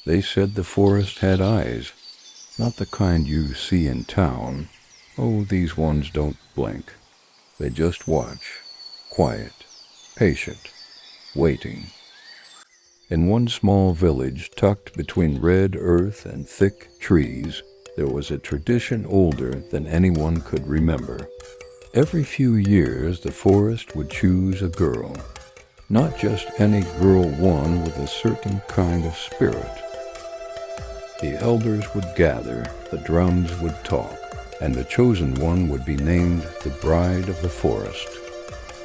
They said the forest had eyes, not the kind you see in town. Oh, these ones don't blink. They just watch, quiet, patient, waiting. In one small village tucked between red earth and thick trees, there was a tradition older than anyone could remember. Every few years, the forest would choose a girl. Not just any girl, one with a certain kind of spirit. The elders would gather, the drums would talk, and the chosen one would be named the bride of the forest.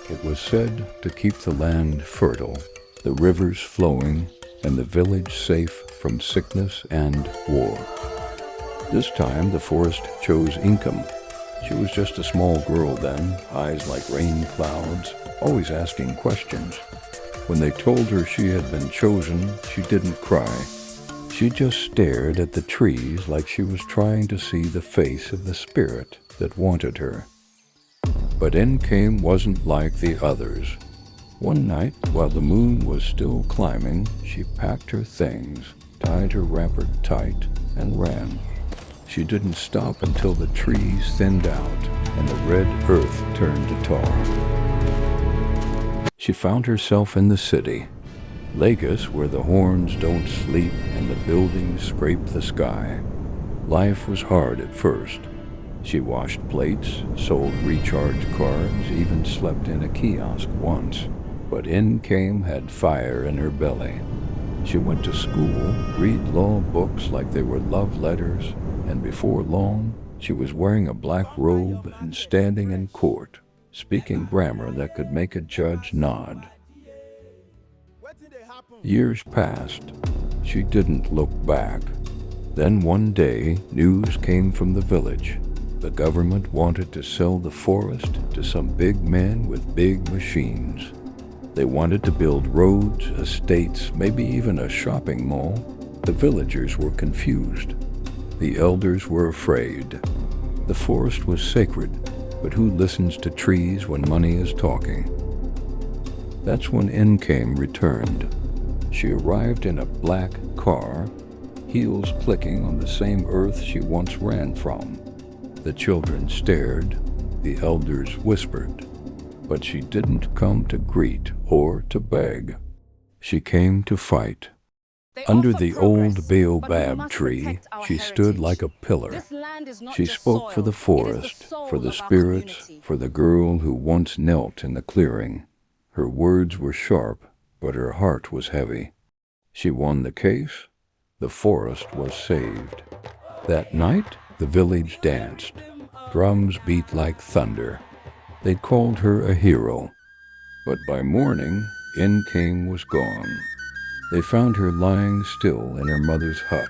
It was said to keep the land fertile, the rivers flowing, and the village safe from sickness and war. This time the forest chose Nkem. She was just a small girl then, eyes like rain clouds, always asking questions. When they told her she had been chosen, she didn't cry. She just stared at the trees like she was trying to see the face of the spirit that wanted her. But Nkem wasn't like the others. One night, while the moon was still climbing, she packed her things, tied her wrapper tight, and ran. She didn't stop until the trees thinned out and the red earth turned to tar. She found herself in the city, Lagos, where the horns don't sleep and the buildings scrape the sky. Life was hard at first. She washed plates, sold recharge cards, even slept in a kiosk once. But Nkem had fire in her belly. She went to school, read law books like they were love letters, and before long, she was wearing a black robe and standing in court, speaking grammar that could make a judge nod. Years passed. She didn't look back. Then one day, news came from the village. The government wanted to sell the forest to some big men with big machines. They wanted to build roads, estates, maybe even a shopping mall. The villagers were confused. The elders were afraid. The forest was sacred, but who listens to trees when money is talking? That's when Nkem returned. She arrived in a black car, heels clicking on the same earth she once ran from. The children stared, the elders whispered, but she didn't come to greet or to beg. She came to fight. Under the old baobab tree, she stood like a pillar. She spoke for the forest, for the spirits, for the girl who once knelt in the clearing. Her words were sharp, but her heart was heavy. She won the case. The forest was saved. That night, the village danced. Drums beat like thunder. They'd called her a hero. But by morning, Nkem was gone. They found her lying still in her mother's hut,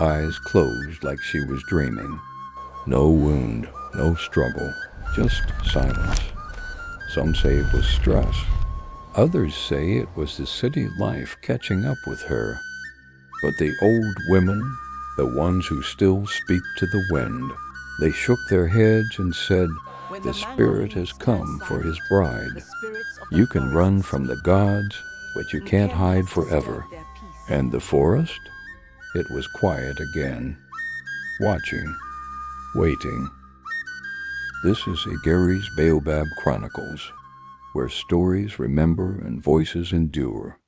eyes closed like she was dreaming. No wound, no struggle, just silence. Some say it was stress. Others say it was the city life catching up with her. But the old women, the ones who still speak to the wind, they shook their heads and said, "The Spirit has come for his bride. You can run from the gods, but you can't hide forever." And the forest? It was quiet again, watching, waiting. This is IGIRI'S Baobab Chronicles, where stories remember and voices endure.